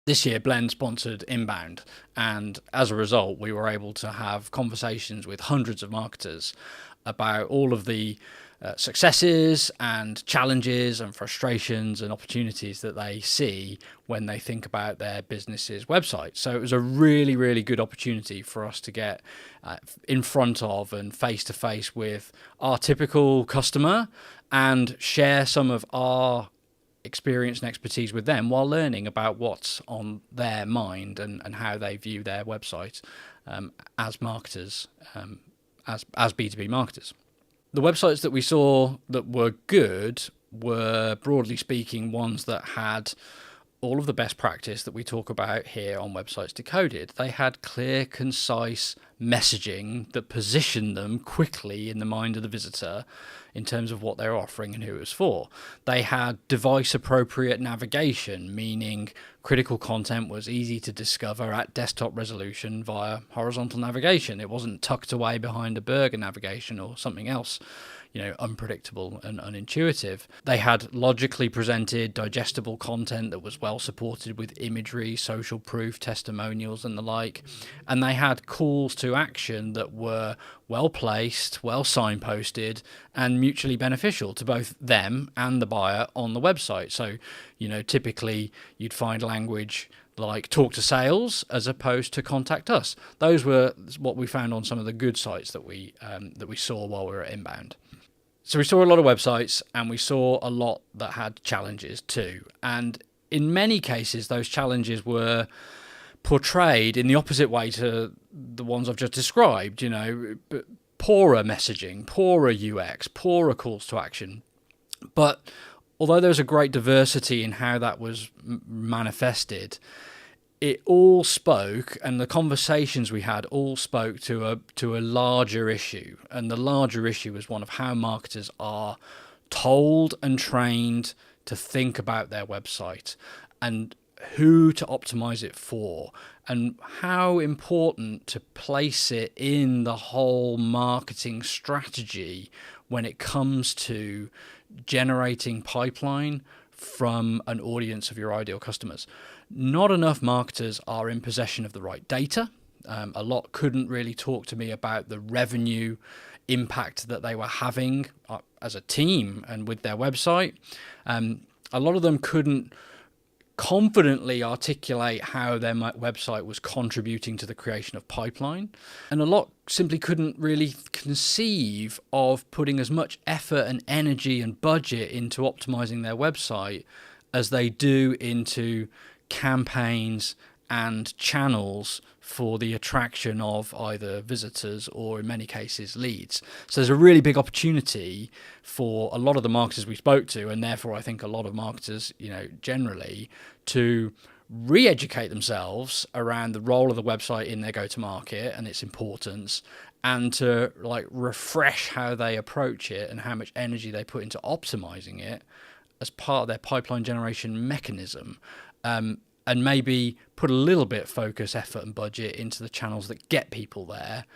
This year, Blend sponsored Inbound, and as a result, we were able to have conversations with hundreds of marketers about all of the successes and challenges and frustrations and opportunities that they see when they think about their business's website. So it was a really, really good opportunity for us to get in front of and face to face with our typical customer and share some of our experience and expertise with them while learning about what's on their mind and how they view their website as marketers, as B2B marketers. The websites that we saw that were good were, broadly speaking, ones that had all of the best practice that we talk about here on Websites Decoded. They had clear, concise messaging that positioned them quickly in the mind of the visitor in terms of what they're offering and who it was for. They had device-appropriate navigation, meaning critical content was easy to discover at desktop resolution via horizontal navigation. It wasn't tucked away behind a burger navigation or something else, unpredictable and unintuitive. They had logically presented, digestible content that was well supported with imagery, social proof, testimonials, and the like. And they had calls to action that were well placed, well signposted, and mutually beneficial to both them and the buyer on the website. So, typically you'd find language like talk to sales as opposed to contact us. Those were what we found on some of the good sites that we saw while we were at Inbound. So we saw a lot of websites and we saw a lot that had challenges too. And in many cases, those challenges were portrayed in the opposite way to the ones I've just described, poorer messaging, poorer UX, poorer calls to action. But although there was a great diversity in how that was manifested, it all spoke, and the conversations we had all spoke to a larger issue. And the larger issue was one of how marketers are told and trained to think about their website and who to optimize it for, and how important to place it in the whole marketing strategy when it comes to generating pipeline from an audience of your ideal customers. Not enough marketers are in possession of the right data. A lot couldn't really talk to me about the revenue impact that they were having as a team and with their website. A lot of them couldn't confidently articulate how their website was contributing to the creation of pipeline. And a lot simply couldn't really conceive of putting as much effort and energy and budget into optimizing their website as they do into campaigns and channels for the attraction of either visitors or, in many cases, leads. So there's a really big opportunity for a lot of the marketers we spoke to, and therefore I think a lot of marketers, generally, to re-educate themselves around the role of the website in their go-to-market and its importance, and to refresh how they approach it and how much energy they put into optimizing it as part of their pipeline generation mechanism. And maybe put a little bit of focus, effort and budget into the channels that get people there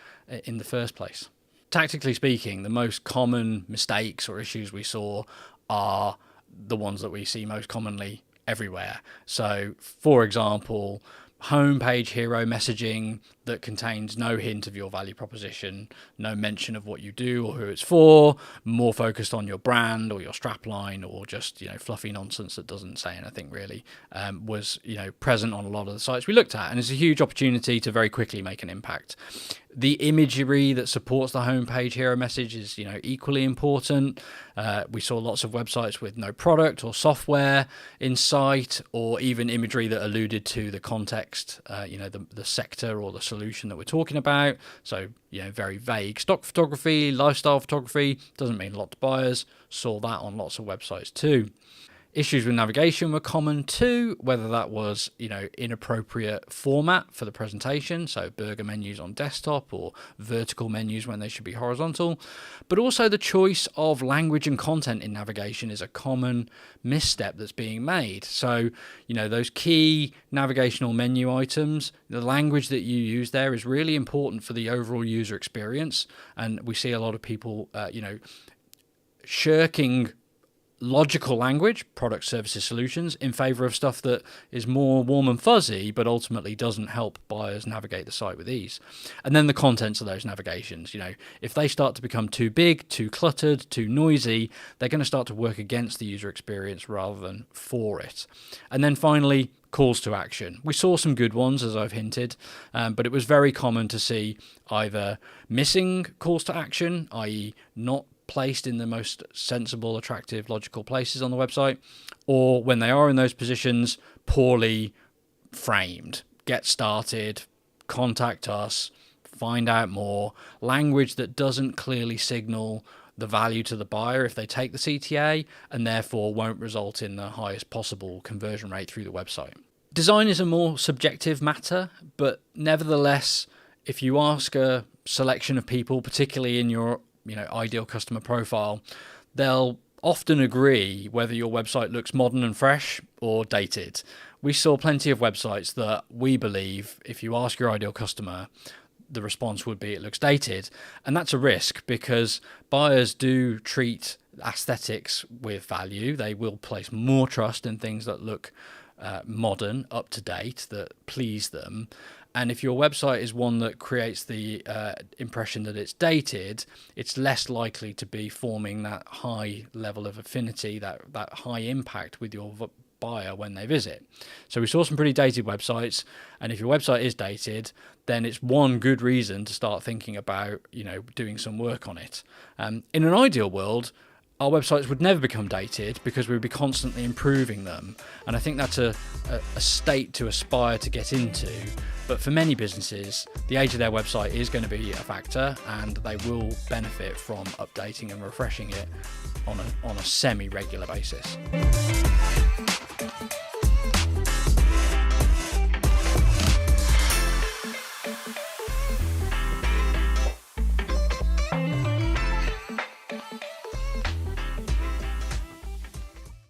in the first place. Tactically speaking, the most common mistakes or issues we saw are the ones that we see most commonly everywhere. So, for example, homepage hero messaging that contains no hint of your value proposition, no mention of what you do or who it's for, more focused on your brand or your strapline, or just fluffy nonsense that doesn't say anything really, was present on a lot of the sites we looked at, and it's a huge opportunity to very quickly make an impact. The imagery that supports the homepage hero message is equally important. We saw lots of websites with no product or software in sight, or even imagery that alluded to the context, the sector or the solution that we're talking about. So, very vague. Stock photography, lifestyle photography, doesn't mean a lot to buyers. Saw that on lots of websites too. Issues with navigation were common too, whether that was, inappropriate format for the presentation, so burger menus on desktop or vertical menus when they should be horizontal. But also the choice of language and content in navigation is a common misstep that's being made. So, those key navigational menu items, the language that you use there is really important for the overall user experience. And we see a lot of people, shirking logical language, products, services, solutions, in favor of stuff that is more warm and fuzzy, but ultimately doesn't help buyers navigate the site with ease. And then the contents of those navigations, if they start to become too big, too cluttered, too noisy, they're going to start to work against the user experience rather than for it. And then finally, calls to action. We saw some good ones, as I've hinted, but it was very common to see either missing calls to action, i.e. not placed in the most sensible, attractive, logical places on the website, or when they are in those positions, poorly framed. Get started, contact us, find out more, language that doesn't clearly signal the value to the buyer if they take the CTA, and therefore won't result in the highest possible conversion rate through the website. Design is a more subjective matter, but nevertheless, if you ask a selection of people, particularly in your ideal customer profile, they'll often agree whether your website looks modern and fresh or dated. We saw plenty of websites that we believe, if you ask your ideal customer, the response would be it looks dated. And that's a risk because buyers do treat aesthetics with value. They will place more trust in things that look modern, up to date, that please them. And if your website is one that creates the impression that it's dated, it's less likely to be forming that high level of affinity, that high impact with your buyer when they visit. So we saw some pretty dated websites, and if your website is dated, then it's one good reason to start thinking about doing some work on it. In an ideal world, our websites would never become dated because we would be constantly improving them. And I think that's a state to aspire to get into. But for many businesses, the age of their website is going to be a factor, and they will benefit from updating and refreshing it on a semi-regular basis.